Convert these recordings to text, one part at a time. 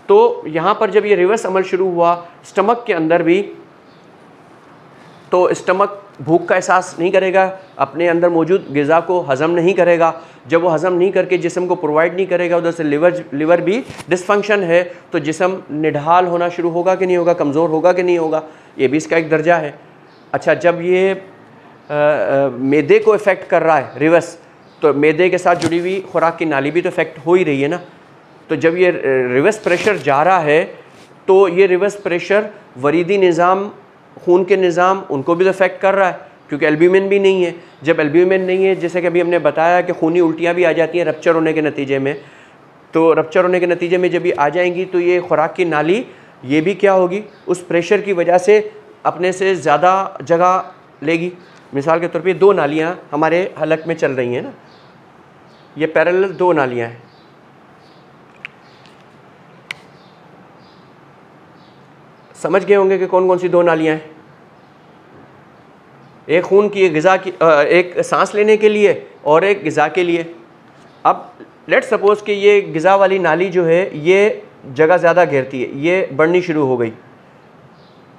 तो यहाँ पर जब ये रिवर्स अमल शुरू हुआ स्टमक के अंदर भी, तो स्टमक भूख का एहसास नहीं करेगा, अपने अंदर मौजूद ग़िज़ा को हज़म नहीं करेगा। जब वो हज़म नहीं करके जिस्म को प्रोवाइड नहीं करेगा, उधर से लिवर भी डिसफंक्शन है, तो जिस्म निढाल होना शुरू होगा कि नहीं होगा, कमज़ोर होगा कि नहीं होगा, ये भी इसका एक दर्जा है। अच्छा, जब ये मैदे को इफ़ेक्ट कर रहा है रिवर्स, तो मैदे के साथ जुड़ी हुई खुराक की नाली भी तो इफ़ेक्ट हो ही रही है ना। तो जब ये रिवर्स प्रेशर जा रहा है, तो ये रिवर्स प्रेशर वरीदी निज़ाम, खून के निज़ाम, उनको भी तो इफ़ेक्ट कर रहा है, क्योंकि एल्ब्यूमिन भी नहीं है। जब एल्ब्यूमिन नहीं है, जैसे कि अभी हमने बताया कि खूनी उल्टियाँ भी आ जाती हैं रप्चर होने के नतीजे में, तो रप्चर होने के नतीजे में जब ये आ जाएंगी तो ये खुराक की नाली ये भी क्या होगी, उस प्रेशर की वजह से अपने से ज़्यादा जगह लेगी। मिसाल के तौर पे 2 नालियाँ हमारे हलक में चल रही हैं ना, ये पैरेलल 2 नालियाँ हैं। समझ गए होंगे कि कौन कौन सी 2 नालियाँ हैं। एक खून की, एक ग़िज़ा की, एक सांस लेने के लिए और एक ग़िज़ा के लिए। अब लेट सपोज़ कि ये ग़िज़ा वाली नाली जो है ये जगह ज़्यादा घेरती है, ये बढ़नी शुरू हो गई,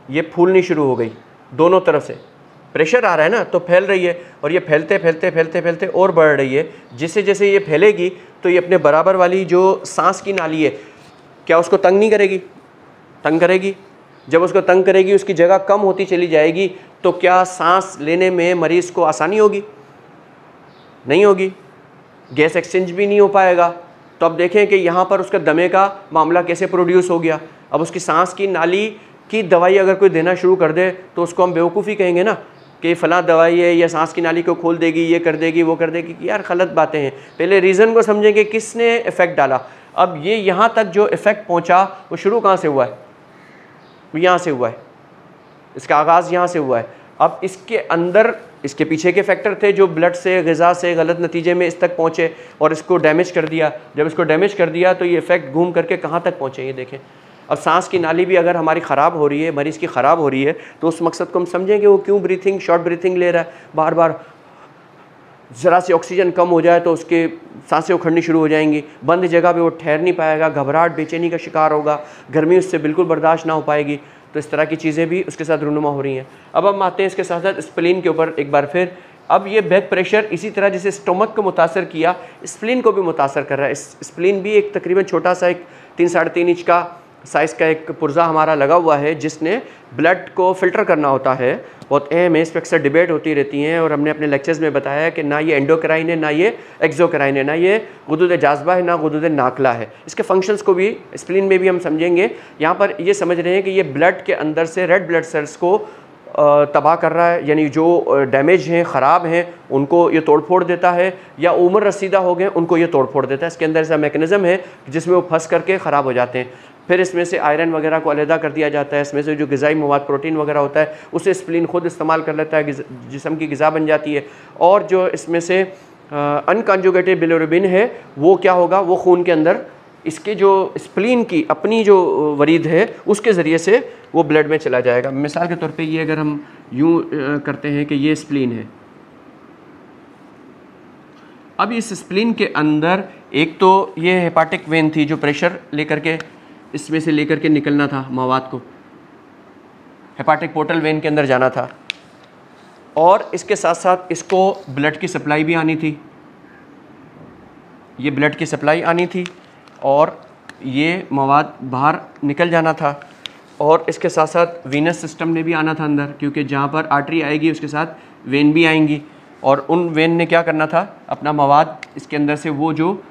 ये फूलनी शुरू हो गई, दोनों तरफ से प्रेशर आ रहा है ना, तो फैल रही है, और ये फैलते फैलते फैलते फैलते और बढ़ रही है। जैसे जैसे ये फैलेगी तो ये अपने बराबर वाली जो सांस की नाली है, क्या उसको तंग नहीं करेगी? तंग करेगी। जब उसको तंग करेगी, उसकी जगह कम होती चली जाएगी, तो क्या सांस लेने में मरीज़ को आसानी होगी? नहीं होगी। गैस एक्सचेंज भी नहीं हो पाएगा। तो अब देखें कि यहाँ पर उसका दमे का मामला कैसे प्रोड्यूस हो गया। अब उसकी सांस की नाली की दवाई अगर कोई देना शुरू कर दे तो उसको हम बेवकूफ़ी कहेंगे ना, कि फ़लाँ दवाई है, या सांस की नाली को खोल देगी, ये कर देगी, वो कर देगी। यार गलत बातें हैं। पहले रीज़न को समझेंगे, किसने इफ़ेक्ट डाला। अब ये यहाँ तक जो इफ़ेक्ट पहुँचा वो शुरू कहाँ से हुआ है? यहाँ से हुआ है, इसका आगाज़ यहाँ से हुआ है। अब इसके अंदर इसके पीछे के फैक्टर थे जो ब्लड से, ग़िज़ा से गलत नतीजे में इस तक पहुँचे और इसको डैमेज कर दिया। जब इसको डैमेज कर दिया तो ये इफ़ेक्ट घूम करके कहाँ तक पहुँचे, ये देखें। अब सांस की नाली भी अगर हमारी ख़राब हो रही है, मरीज़ की ख़राब हो रही है, तो उस मकसद को हम समझेंगे वो क्यों ब्रीथिंग, शॉर्ट ब्रीथिंग ले रहा है, बार बार ज़रा सी ऑक्सीजन कम हो जाए तो उसके सांसें उखड़नी शुरू हो जाएंगी, बंद जगह पे वो ठहर नहीं पाएगा, घबराहट, बेचैनी का शिकार होगा, गर्मी उससे बिल्कुल बर्दाश्त ना हो पाएगी। तो इस तरह की चीज़ें भी उसके साथ रूनुमा हो रही हैं। अब हम आते हैं इसके साथ साथ स्प्लीन के ऊपर एक बार फिर। अब ये बैक प्रेशर इसी तरह जैसे स्टमक को मुतासर किया, स्प्लीन को भी मुतासर कर रहा है। स्प्लीन भी एक तकरीबन छोटा सा एक 3-3.5 इंच का साइज़ का एक पुर्जा हमारा लगा हुआ है, जिसने ब्लड को फ़िल्टर करना होता है। बहुत अहम है, इस पर अक्सर डिबेट होती रहती हैं, और हमने अपने लेक्चर्स में बताया है कि ना ये एंडोक्राइन है, ना ये एक्सोक्राइन है, ना ये गुदूद जाज़बा है, ना गुदूद नाकला है। इसके फंक्शंस को भी स्प्लीन में भी हम समझेंगे। यहाँ पर ये समझ रहे हैं कि ये ब्लड के अंदर से रेड ब्लड सेल्स को तबाह कर रहा है, यानी जो डैमेज हैं, ख़राब हैं, उनको ये तोड़ फोड़ देता है, या उम्र रसीदा हो गए उनको ये तोड़ फोड़ देता है। इसके अंदर ऐसा मैकेनिज़्म है जिसमें वो फंस करके ख़राब हो जाते हैं। फिर इसमें से आयरन वगैरह को अलहदा कर दिया जाता है, इसमें से जो ग़िज़ाई मवाद, प्रोटीन वगैरह होता है, उसे स्प्लीन खुद इस्तेमाल कर लेता है, जिस्म की ग़िज़ा बन जाती है। और जो इसमें से अनकॉन्जुगेटेड बिलिरुबिन है, वो क्या होगा, वो खून के अंदर इसके जो स्प्लीन की अपनी जो वरीद है उसके ज़रिए से वो ब्लड में चला जाएगा। मिसाल के तौर पे ये अगर हम यूँ करते हैं कि ये स्प्लीन है, अब इस स्प्लीन के अंदर एक तो ये हेपाटिक वेन थी जो प्रेशर लेकर के इसमें से लेकर के निकलना था, मवाद को हेपाटिक पोर्टल वेन के अंदर जाना था, और इसके साथ साथ इसको ब्लड की सप्लाई भी आनी थी, ये ब्लड की सप्लाई आनी थी, और ये मवाद बाहर निकल जाना था, और इसके साथ साथ वीनस सिस्टम ने भी आना था अंदर, क्योंकि जहाँ पर आर्टरी आएगी उसके साथ वेन भी आएंगी, और उन वेन ने क्या करना था, अपना मवाद इसके अंदर से वो जो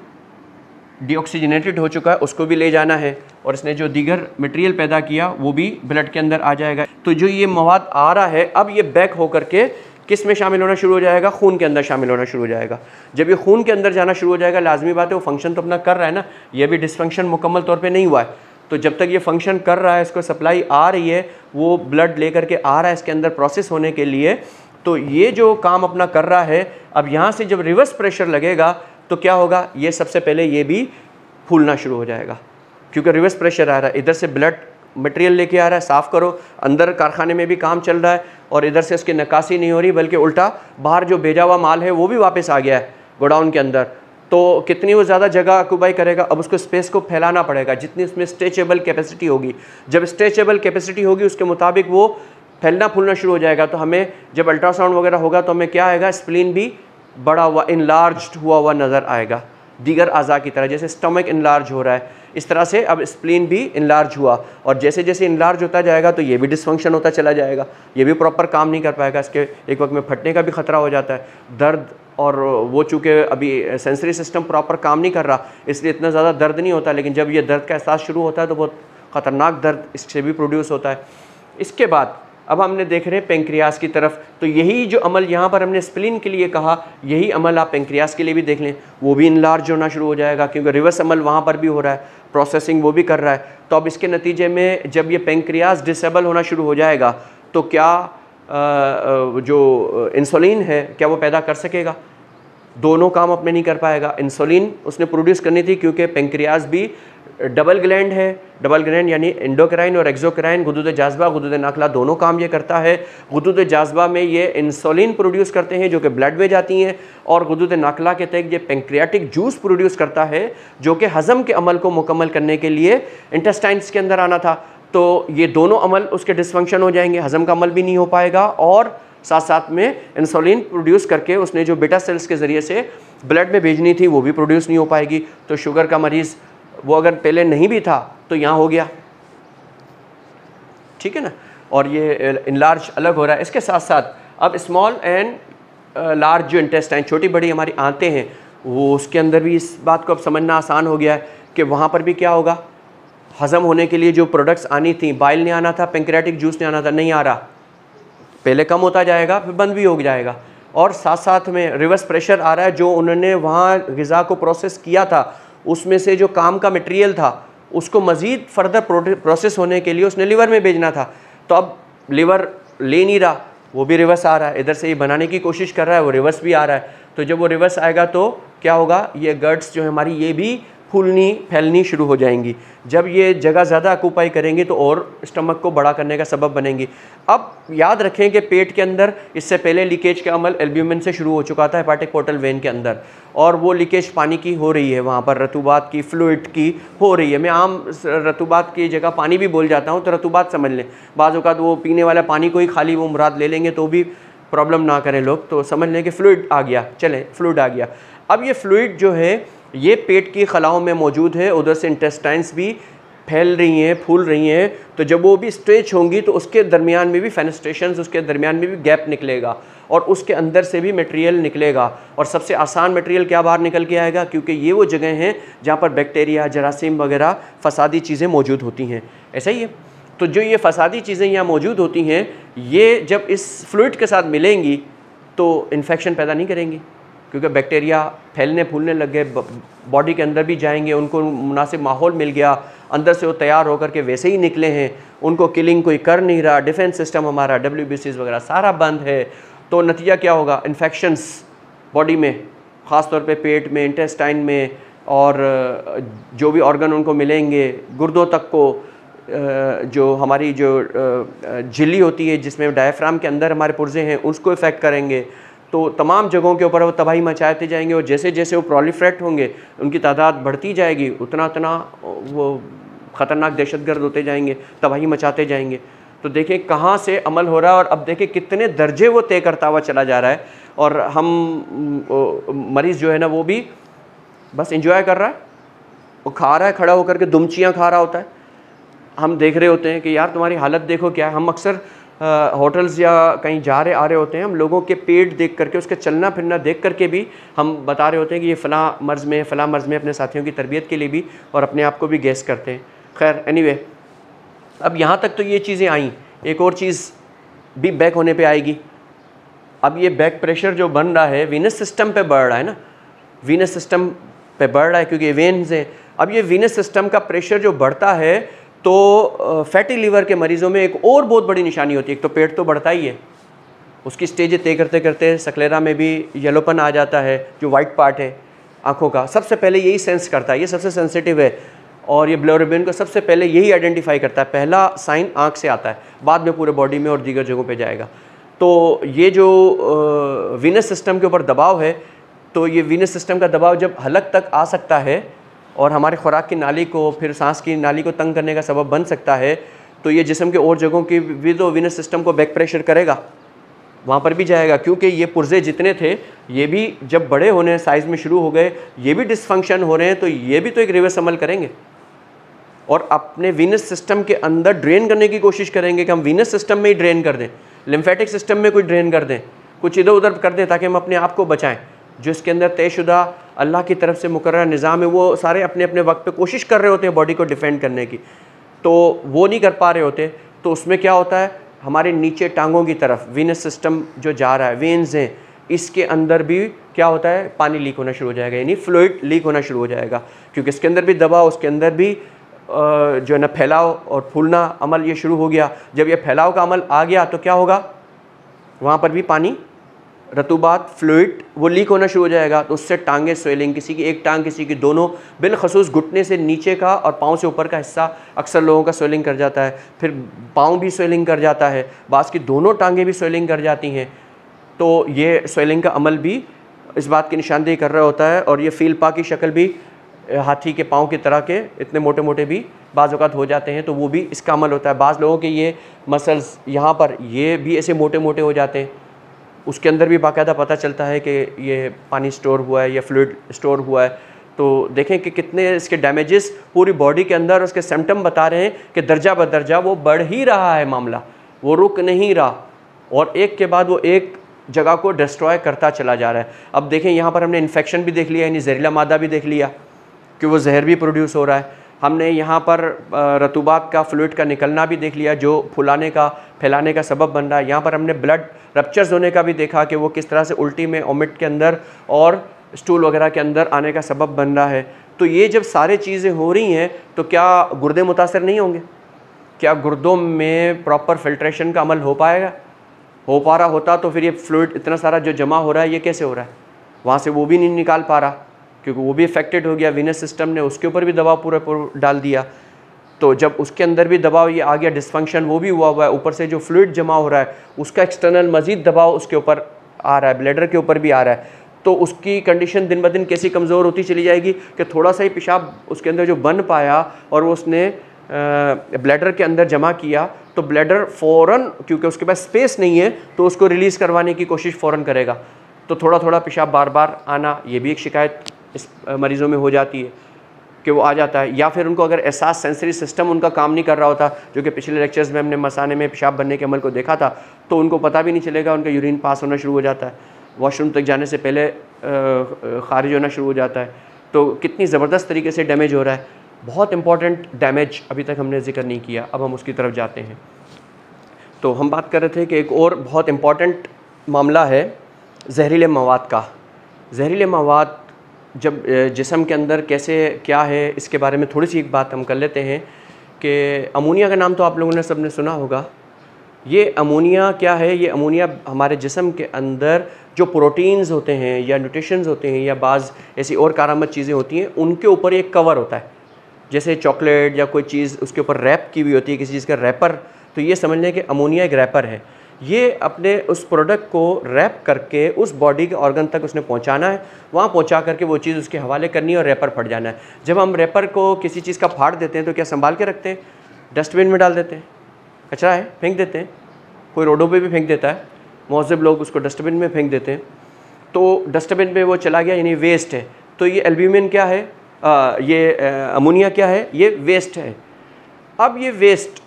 डीऑक्सीजनेटेड हो चुका है उसको भी ले जाना है, और इसने जो दीगर मटेरियल पैदा किया वो भी ब्लड के अंदर आ जाएगा। तो जो ये मवाद आ रहा है, अब ये बैक होकर के किस में शामिल होना शुरू हो जाएगा, खून के अंदर शामिल होना शुरू हो जाएगा। जब ये खून के अंदर जाना शुरू हो जाएगा, लाजमी बात है वो फंक्शन तो अपना कर रहा है ना, ये भी डिसफंक्शन मुकम्मल तौर पे नहीं हुआ है। तो जब तक ये फंक्शन कर रहा है, इसको सप्लाई आ रही है, वो ब्लड लेकर के आ रहा है इसके अंदर प्रोसेस होने के लिए, तो ये जो काम अपना कर रहा है। अब यहाँ से जब रिवर्स प्रेशर लगेगा तो क्या होगा, ये सबसे पहले ये भी फूलना शुरू हो जाएगा, क्योंकि रिवर्स प्रेशर आ रहा है। इधर से ब्लड मटेरियल लेके आ रहा है, साफ़ करो, अंदर कारखाने में भी काम चल रहा है, और इधर से उसकी नक्कासी नहीं हो रही, बल्कि उल्टा बाहर जो भेजा हुआ माल है वो भी वापस आ गया है गोडाउन के अंदर। तो कितनी वो ज़्यादा जगह ऑक्यूपाई करेगा, अब उसको स्पेस को फैलाना पड़ेगा जितनी उसमें स्ट्रेचेबल कैपेसिटी होगी। जब स्ट्रेचेबल कैपेसिटी होगी उसके मुताबिक वो फैलना फूलना शुरू हो जाएगा। तो हमें जब अल्ट्रासाउंड वगैरह होगा तो हमें क्या आएगा, स्प्लीन भी बड़ा हुआ इनलार्ज हुआ हुआ नज़र आएगा, दीगर अज़ा की तरह। जैसे स्टमक इनलार्ज हो रहा है इस तरह से अब स्प्लीन भी इनलार्ज हुआ, और जैसे जैसे इनलार्ज होता जाएगा तो ये भी डिसफंक्शन होता चला जाएगा, ये भी प्रॉपर काम नहीं कर पाएगा, इसके एक वक्त में फटने का भी ख़तरा हो जाता है, दर्द। और वो चूँकि अभी सेंसरी सिस्टम प्रॉपर काम नहीं कर रहा इसलिए इतना ज़्यादा दर्द नहीं होता, लेकिन जब ये दर्द का एहसास शुरू होता है तो बहुत ख़तरनाक दर्द इससे भी प्रोड्यूस होता है। इसके बाद अब हमने देख रहे हैं पेंक्रियास की तरफ, तो यही जो अमल यहाँ पर हमने स्प्लीन के लिए कहा, यही अमल आप पेंक्रियास के लिए भी देख लें, वो भी इनलार्ज होना शुरू हो जाएगा क्योंकि रिवर्स अमल वहाँ पर भी हो रहा है, प्रोसेसिंग वो भी कर रहा है। तो अब इसके नतीजे में जब ये पेंक्रियास डिसेबल होना शुरू हो जाएगा तो क्या जो इंसुलिन है क्या वो पैदा कर सकेगा? दोनों काम अपने नहीं कर पाएगा। इंसुलिन उसने प्रोड्यूस करनी थी क्योंकि पेंक्रियास भी डबल ग्लैंड है, डबल ग्लैंड यानी एंडोक्राइन और एक्सोक्राइन, गुदूद जाज़बा गुदूद नाखला दोनों काम ये करता है। गुदूद जाज़बा में ये इंसुलिन प्रोड्यूस करते हैं जो कि ब्लड में जाती हैं, और गुदूद नाखला के तहत ये पेंक्रियाटिक जूस प्रोड्यूस करता है जो कि हज़म के अमल को मुकम्मल करने के लिए इंटेस्टाइन्स के अंदर आना था। तो ये दोनों अमल उसके डिसफंक्शन हो जाएंगे, हज़म का अमल भी नहीं हो पाएगा, और साथ साथ में इंसुलिन प्रोड्यूस करके उसने जो बेटा सेल्स के ज़रिए से ब्लड में भेजनी थी वो भी प्रोड्यूस नहीं हो पाएगी। तो शुगर का मरीज़ वो अगर पहले नहीं भी था तो यहाँ हो गया, ठीक है ना, और ये इनलार्ज अलग हो रहा है। इसके साथ साथ अब स्मॉल एंड लार्ज जो इंटेस्टाइन, छोटी बड़ी हमारी आंतें हैं, वो उसके अंदर भी इस बात को अब समझना आसान हो गया है कि वहाँ पर भी क्या होगा, हज़म होने के लिए जो प्रोडक्ट्स आनी थी, बाइल नहीं आना था, पेंक्रियाटिक जूस नहीं आना था, नहीं आ रहा, पहले कम होता जाएगा फिर बंद भी हो जाएगा, और साथ साथ में रिवर्स प्रेशर आ रहा है। जो उन्होंने वहाँ ग़िज़ा को प्रोसेस किया था उसमें से जो काम का मटेरियल था उसको मज़ीद फर्दर प्रोसेस होने के लिए उसने लीवर में भेजना था, तो अब लीवर ले नहीं रहा, वो भी रिवर्स आ रहा है, इधर से ये बनाने की कोशिश कर रहा है, वो रिवर्स भी आ रहा है। तो जब वो रिवर्स आएगा तो क्या होगा, ये गट्स जो है हमारी ये भी फूलनी फैलनी शुरू हो जाएंगी। जब ये जगह ज़्यादा ऑक्यूपाई करेंगी तो और स्टमक को बड़ा करने का सबब बनेंगी। अब याद रखें कि पेट के अंदर इससे पहले लीकेज का अमल एल्ब्यूमिन से शुरू हो चुका था हेपाटिक पोर्टल वेन के अंदर, और वो लीकेज पानी की हो रही है, वहाँ पर रतूबात की, फ्लूइड की हो रही है। मैं आम रतूबात की जगह पानी भी बोल जाता हूँ तो रतूबात समझ लें, बाज़ औक़ात वो पीने वाला पानी को ही खाली वो मुराद ले लेंगे तो भी प्रॉब्लम ना करें लोग, तो समझ लें कि फ्लूइड आ गया, चलें फ्लूइड आ गया। अब ये फ्लूइड जो है ये पेट की खलाओं में मौजूद है, उधर से इंटेस्टाइन्स भी फैल रही हैं, फूल रही हैं, तो जब वो भी स्ट्रेच होंगी तो उसके दरमियान में भी फेनेस्ट्रेशंस, उसके दरमियान में भी गैप निकलेगा और उसके अंदर से भी मटेरियल निकलेगा, और सबसे आसान मटेरियल क्या बाहर निकल के आएगा, क्योंकि ये वो जगह हैं जहाँ पर बैक्टीरिया, जरासीम वगैरह फसादी चीज़ें मौजूद होती हैं। ऐसा ही है, तो जो ये फसादी चीज़ें यहाँ मौजूद होती हैं ये जब इस फ्लूइड के साथ मिलेंगी तो इन्फेक्शन पैदा नहीं करेंगी, क्योंकि बैक्टीरिया फैलने फूलने लग गए, बॉडी के अंदर भी जाएंगे, उनको मुनासिब माहौल मिल गया, अंदर से वो तैयार होकर के वैसे ही निकले हैं, उनको किलिंग कोई कर नहीं रहा, डिफेंस सिस्टम हमारा WBCs वगैरह सारा बंद है, तो नतीजा क्या होगा, इन्फेक्शंस बॉडी में, ख़ास तौर पे पेट में, इंटेस्टाइन में, और जो भी ऑर्गन उनको मिलेंगे, गुर्दों तक को, जो हमारी जो झिल्ली होती है जिसमें डायफ्राम के अंदर हमारे पुर्जे हैं उसको इफ़ेक्ट करेंगे, तो तमाम जगहों के ऊपर वो तबाही मचाते जाएंगे, और जैसे जैसे वो प्रोलिफरेट होंगे उनकी तादाद बढ़ती जाएगी, उतना उतना वो ख़तरनाक दहशतगर्द होते जाएंगे, तबाही मचाते जाएंगे। तो देखें कहाँ से अमल हो रहा है, और अब देखें कितने दर्जे वो तय करता हुआ चला जा रहा है, और हम मरीज़ जो है ना वो भी बस इंजॉय कर रहा है, वो खा रहा है, खड़ा होकर के दुमचियाँ खा रहा होता है, हम देख रहे होते हैं कि यार तुम्हारी हालत देखो क्या है। हम अक्सर होटल्स या कहीं जा रहे आ रहे होते हैं, हम लोगों के पेट देख करके, उसके चलना फिरना देख करके भी हम बता रहे होते हैं कि ये फ़लाँ मर्ज़ में, फ़लाँ मर्ज़ में, अपने साथियों की तरबियत के लिए भी, और अपने आप को भी गैस करते हैं। खैर एनीवे, अब यहाँ तक तो ये चीज़ें आई, एक और चीज़ भी बैक होने पे आएगी। अब ये बैक प्रेशर जो बन रहा है वीनस सिस्टम पे बढ़ रहा है ना, वीनस सिस्टम पे बढ़ रहा है क्योंकि वेन्स हैं। अब ये वीनस सिस्टम का प्रेशर जो बढ़ता है तो फैटी लीवर के मरीज़ों में एक और बहुत बड़ी निशानी होती है, एक तो पेट तो बढ़ता ही है, उसकी स्टेज तय करते करते सक्लेरा में भी येलोपन आ जाता है, जो वाइट पार्ट है आँखों का, सबसे पहले यही सेंस करता है, ये सबसे सेंसिटिव है, और ये ब्लोरिबिन को सबसे पहले यही आइडेंटिफाई करता है, पहला साइन आँख से आता है, बाद में पूरे बॉडी में और दीगर जगहों पे जाएगा। तो ये जो वीनस सिस्टम के ऊपर दबाव है तो ये वीनस सिस्टम का दबाव जब हलक तक आ सकता है और हमारे खुराक की नाली को, फिर सांस की नाली को तंग करने का सबब बन सकता है, तो ये जिस्म के और जगहों की भी तो वीनस सिस्टम को बैक प्रेशर करेगा, वहाँ पर भी जाएगा। क्योंकि ये पुर्जे जितने थे ये भी जब बड़े होने साइज़ में शुरू हो गए, ये भी डिसफंक्शन हो रहे हैं, तो ये भी तो एक रिवर्स अमल करेंगे और अपने वीनस सिस्टम के अंदर ड्रेन करने की कोशिश करेंगे कि हम वीनस सिस्टम में ही ड्रेन कर दें, लिम्फेटिक सिस्टम में कुछ ड्रेन कर दें, कुछ इधर उधर कर दें, ताकि हम अपने आप को बचाएं। जो इसके अंदर तयशुदा अल्लाह की तरफ से मुकर्रर निज़ाम है, वो सारे अपने अपने वक्त पे कोशिश कर रहे होते हैं बॉडी को डिफेंड करने की, तो वो नहीं कर पा रहे होते। तो उसमें क्या होता है, हमारे नीचे टांगों की तरफ वीनस सिस्टम जो जा रहा है, वेन्स हैं, इसके अंदर भी क्या होता है, पानी लीक होना शुरू हो जाएगा, यानी फ्लूइड लीक होना शुरू हो जाएगा। क्योंकि इसके अंदर भी दबाव, उसके अंदर भी जो है ना फैलाव और फूलना अमल ये शुरू हो गया। जब ये फैलाव का अमल आ गया तो क्या होगा, वहाँ पर भी पानी, रतूबात, फ्लूइड वो लीक होना शुरू हो जाएगा। तो उससे टांगें स्वेलिंग, किसी की एक टांग, किसी की दोनों, बिलखसूस घुटने से नीचे का और पाँव से ऊपर का हिस्सा अक्सर लोगों का स्वेलिंग कर जाता है। फिर पाँव भी स्वेलिंग कर जाता है, बाज़ की दोनों टांगें भी स्वेलिंग कर जाती हैं। तो ये स्वेलिंग का अमल भी इस बात की निशानदेही कर रहा होता है। और ये फील पा की शक्ल भी हाथी के पाँव की तरह के इतने मोटे मोटे भी बाज़ औक़ात हो जाते हैं, तो वो भी इसका अमल होता है। बाज़ लोगों के ये मसल्स यहाँ पर ये भी ऐसे मोटे मोटे हो जाते हैं, उसके अंदर भी बाकायदा पता चलता है कि ये पानी स्टोर हुआ है या फ्लूइड स्टोर हुआ है। तो देखें कि कितने इसके डैमेजेस पूरी बॉडी के अंदर, उसके सिम्टम बता रहे हैं कि दर्जा बदर्जा वो बढ़ ही रहा है मामला, वो रुक नहीं रहा और एक के बाद वो एक जगह को डिस्ट्रॉय करता चला जा रहा है। अब देखें यहाँ पर हमने इन्फेक्शन भी देख लिया, यानी जहरीला मादा भी देख लिया कि वो जहर भी प्रोड्यूस हो रहा है। हमने यहाँ पर रतूबात का, फ्लूइड का निकलना भी देख लिया जो फुलाने का, फैलाने का सबब बन रहा है। यहाँ पर हमने ब्लड रप्चर्स होने का भी देखा कि वो किस तरह से उल्टी में, ओमिट के अंदर और स्टूल वगैरह के अंदर आने का सबब बन रहा है। तो ये जब सारी चीज़ें हो रही हैं तो क्या गुर्दे मुतासर नहीं होंगे? क्या गुर्दों में प्रॉपर फिल्ट्रेशन का अमल हो पाएगा? हो पा रहा होता तो फिर ये फ्लूइड इतना सारा जो जमा हो रहा है ये कैसे हो रहा है? वहाँ से वो भी नहीं निकाल पा रहा क्योंकि वो भी इफेक्टेड हो गया, वीनस सिस्टम ने उसके ऊपर भी दबाव पूरा डाल दिया। तो जब उसके अंदर भी दबाव ये आ गया, डिस्फंक्शन वो भी हुआ है, ऊपर से जो फ्लूइड जमा हो रहा है उसका एक्सटर्नल मज़ीद दबाव उसके ऊपर आ रहा है, ब्लैडर के ऊपर भी आ रहा है। तो उसकी कंडीशन दिन ब दिन कैसी कमज़ोर होती चली जाएगी कि थोड़ा सा ही पेशाब उसके अंदर जो बन पाया और वो उसने ब्लैडर के अंदर जमा किया तो ब्लैडर फ़ौरन, क्योंकि उसके पास स्पेस नहीं है, तो उसको रिलीज़ करवाने की कोशिश फ़ौरन करेगा। तो थोड़ा थोड़ा पेशाब बार बार आना, ये भी एक शिकायत इस मरीज़ों में हो जाती है कि वो आ जाता है। या फिर उनको अगर एहसास सेंसरी सिस्टम उनका काम नहीं कर रहा होता, जो कि पिछले लेक्चर्स में हमने मसाने में पेशाब बनने के अमल को देखा था, तो उनको पता भी नहीं चलेगा, उनका यूरिन पास होना शुरू हो जाता है, वॉशरूम तक जाने से पहले खारिज होना शुरू हो जाता है। तो कितनी ज़बरदस्त तरीके से डैमेज हो रहा है। बहुत इंपॉर्टेंट डैमेज अभी तक हमने जिक्र नहीं किया, अब हम उसकी तरफ जाते हैं। तो हम बात कर रहे थे कि एक और बहुत इम्पॉर्टेंट मामला है जहरीले मवाद का। जहरीले मवाद जब जिस्म के अंदर कैसे क्या है, इसके बारे में थोड़ी सी एक बात हम कर लेते हैं कि अमोनिया का नाम तो आप लोगों ने सबने सुना होगा। ये अमोनिया क्या है? ये अमोनिया हमारे जिस्म के अंदर जो प्रोटीन्स होते हैं या न्यूट्रिशंस होते हैं या बाज़ ऐसी और कारामद चीज़ें होती हैं, उनके ऊपर एक कवर होता है, जैसे चॉकलेट या कोई चीज़ उसके ऊपर रैप की हुई होती है, किसी चीज़ का रैपर। तो ये समझ लें कि अमोनिया एक रैपर है। ये अपने उस प्रोडक्ट को रैप करके उस बॉडी के ऑर्गन तक उसने पहुंचाना है, वहाँ पहुंचा करके वो चीज़ उसके हवाले करनी है और रैपर फट जाना है। जब हम रैपर को किसी चीज़ का फाड़ देते हैं तो क्या संभाल के रखते हैं? डस्टबिन में डाल देते हैं, कचरा है फेंक देते हैं, कोई रोडों पे भी फेंक देता है, महज़ब लोग उसको डस्टबिन में फेंक देते हैं। तो डस्टबिन में वो चला गया, यानी वेस्ट है। तो ये एल्ब्यूमिन क्या है, ये अमोनिया क्या है? ये वेस्ट है। अब ये वेस्ट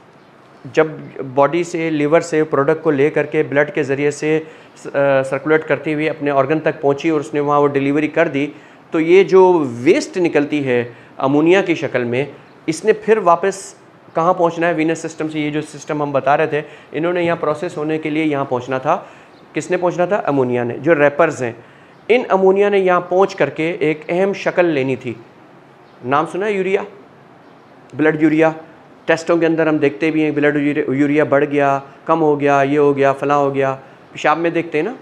जब बॉडी से, लीवर से प्रोडक्ट को ले करके ब्लड के ज़रिए से सर्कुलेट करती हुई अपने ऑर्गन तक पहुंची और उसने वहाँ वो डिलीवरी कर दी, तो ये जो वेस्ट निकलती है अमोनिया की शक्ल में, इसने फिर वापस कहाँ पहुंचना है? वीनस सिस्टम से। ये जो सिस्टम हम बता रहे थे, इन्होंने यहाँ प्रोसेस होने के लिए यहाँ पहुँचना था। किसने पहुँचना था? अमोनिया ने। जो रैपर्स हैं, इन अमोनिया ने यहाँ पहुँच करके एक अहम शक्ल लेनी थी। नाम सुना है यूरिया, ब्लड यूरिया? टेस्टों के अंदर हम देखते भी हैं ब्लड यूरिया बढ़ गया, कम हो गया, ये हो गया, फलां हो गया। पेशाब में देखते हैं ना,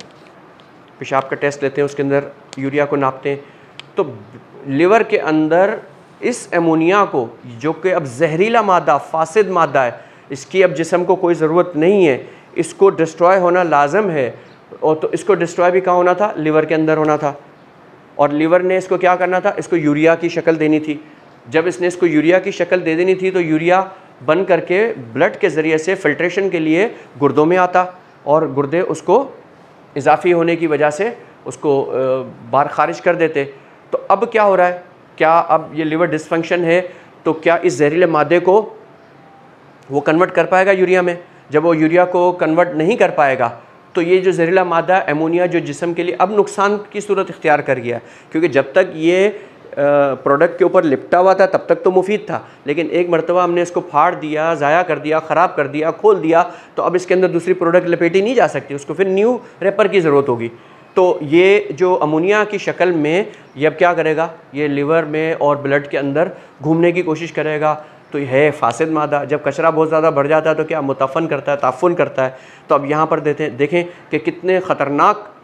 पेशाब का टेस्ट लेते हैं, उसके अंदर यूरिया को नापते हैं। तो लिवर के अंदर इस अमोनिया को, जो कि अब जहरीला मादा, फासिद मादा है, इसकी अब जिस्म को कोई ज़रूरत नहीं है, इसको डिस्ट्रॉय होना लाजम है। और तो इसको डिस्ट्रॉय भी कहाँ होना था? लिवर के अंदर होना था। और लीवर ने इसको क्या करना था, इसको यूरिया की शक्ल देनी थी। जब इसने इसको यूरिया की शक्ल दे देनी थी तो यूरिया बन करके ब्लड के ज़रिए से फिल्ट्रेशन के लिए गुर्दों में आता और गुर्दे उसको इजाफी होने की वजह से उसको बाहर खारिज कर देते। तो अब क्या हो रहा है, क्या अब ये लिवर डिसफंक्शन है तो क्या इस जहरीले मादे को वो कन्वर्ट कर पाएगा यूरिया में? जब वो यूरिया को कन्वर्ट नहीं कर पाएगा तो ये जो जहरीला मादा अमोनिया जो जिस्म के लिए अब नुकसान की सूरत इख्तियार कर गया, क्योंकि जब तक ये प्रोडक्ट के ऊपर लिपटा हुआ था तब तक तो मुफीद था, लेकिन एक मरतबा हमने इसको फाड़ दिया, ज़ाया कर दिया, ख़राब कर दिया, खोल दिया, तो अब इसके अंदर दूसरी प्रोडक्ट लपेटी नहीं जा सकती, उसको फिर न्यू रैपर की ज़रूरत होगी। तो ये जो अमोनिया की शक्ल में ये अब क्या करेगा, ये लिवर में और ब्लड के अंदर घूमने की कोशिश करेगा। तो ये है फासिद मादा। जब कचरा बहुत ज़्यादा बढ़ जाता है तो क्या मुतफ़न करता है, ताफ़ुन करता है। तो अब यहाँ पर देखें कि कितने ख़तरनाक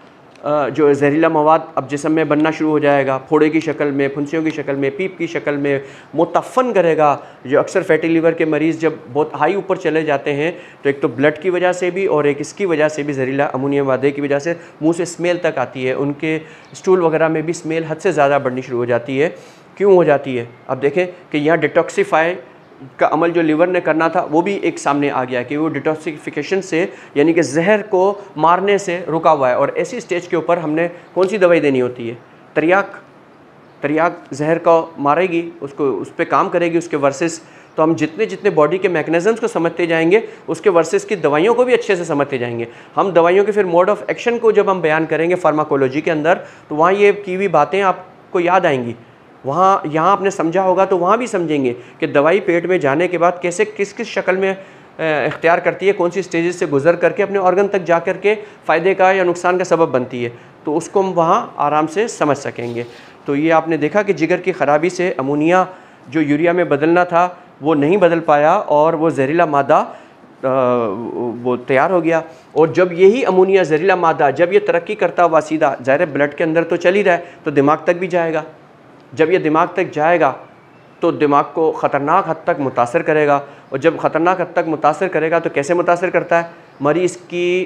जो जहरीला मवाद अब जिस्म में बनना शुरू हो जाएगा, फोड़े की शक्ल में, फुंसियों की शक्ल में, पीप की शक्ल में, मुतफ़न करेगा। जो अक्सर फैटी लीवर के मरीज़ जब बहुत हाई ऊपर चले जाते हैं तो एक तो ब्लड की वजह से भी और एक इसकी वजह से भी, जहरीला अमोनिया मादे की वजह से मुंह से स्मेल तक आती है, उनके स्टूल वगैरह में भी स्मेल हद से ज़्यादा बढ़नी शुरू हो जाती है। क्यों हो जाती है? अब देखें कि यहाँ डिटॉक्सीफाई का अमल जो लिवर ने करना था वो भी एक सामने आ गया कि वो डिटॉक्सिफिकेशन से यानी कि जहर को मारने से रुका हुआ है। और ऐसी स्टेज के ऊपर हमने कौन सी दवाई देनी होती है? तरियाक जहर को मारेगी, उसको उस पर काम करेगी उसके वर्सेस। तो हम जितने जितने बॉडी के मैकेनिज़म्स को समझते जाएंगे उसके वर्सेस की दवाइयों को भी अच्छे से समझते जाएंगे। हम दवाइयों के फिर मोड ऑफ एक्शन को जब हम बयान करेंगे फार्माकोलॉजी के अंदर तो वहाँ ये की हुई बातें आपको याद आएंगी। वहाँ यहाँ आपने समझा होगा तो वहाँ भी समझेंगे कि दवाई पेट में जाने के बाद कैसे किस किस शक्ल में इख्तियार करती है, कौन सी स्टेजेस से गुजर करके अपने ऑर्गन तक जा कर के फ़ायदे का या नुकसान का सबब बनती है। तो उसको हम वहाँ आराम से समझ सकेंगे। तो ये आपने देखा कि जिगर की ख़राबी से अमोनिया जो यूरिया में बदलना था वो नहीं बदल पाया और वो जहरीला मादा वो तैयार हो गया। और जब यही अमोनिया जहरीला मादा जब ये तरक्की करता हुआ सीधा ज़ाहिर ब्लड के अंदर तो चल ही रहा है तो दिमाग तक भी जाएगा। जब ये दिमाग तक जाएगा तो दिमाग को ख़तरनाक हद तक मुतासर करेगा। और जब ख़तरनाक हद तक मुतासर करेगा तो कैसे मुतासर करता है? मरीज़ की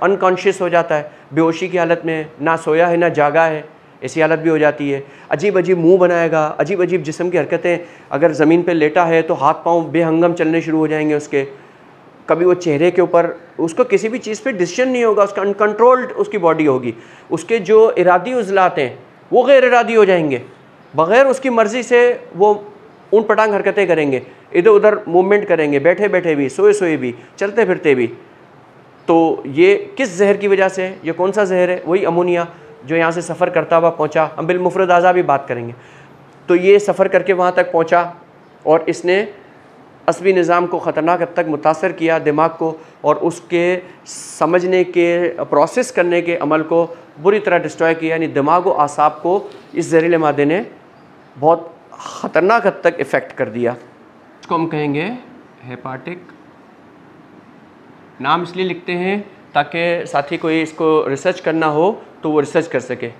अनकॉन्शियस हो जाता है, बेहोशी की हालत में, ना सोया है ना जागा है, ऐसी हालत भी हो जाती है। अजीब अजीब मुंह बनाएगा, अजीब अजीब जिस्म की हरकतें, अगर ज़मीन पे लेटा है तो हाथ पाँव बेहंगम चलने शुरू हो जाएंगे उसके। कभी वो चेहरे के ऊपर उसको किसी भी चीज़ पे डिसीजन नहीं होगा, उसका अनकंट्रोल्ड उसकी बॉडी होगी। उसके जो इरादी उज़लात हैं वो गैर इरादी हो जाएंगे, बग़ैर उसकी मर्ज़ी से वो ऊँट पटांग हरकतें करेंगे, इधर उधर मूवमेंट करेंगे, बैठे बैठे भी, सोए सोए भी, चलते फिरते भी। तो ये किस जहर की वजह से? ये कौन सा जहर है? वही अमोनिया जो यहाँ से सफ़र करता हुआ पहुँचा। हम बिलमुफ़रद आज़ा भी बात करेंगे। तो ये सफ़र करके वहाँ तक पहुँचा और इसने असबी निज़ाम को ख़तरनाक हद तक मुतासर किया, दिमाग को, और उसके समझने के, प्रोसेस करने के अमल को बुरी तरह डिस्ट्रॉय किया। यानी दिमाग और आसाब को इस जहरीले मादे ने बहुत ख़तरनाक हद तक इफ़ेक्ट कर दिया। इसको हम कहेंगे हेपाटिक। नाम इसलिए लिखते हैं ताकि साथी कोई इसको रिसर्च करना हो तो वो रिसर्च कर सके।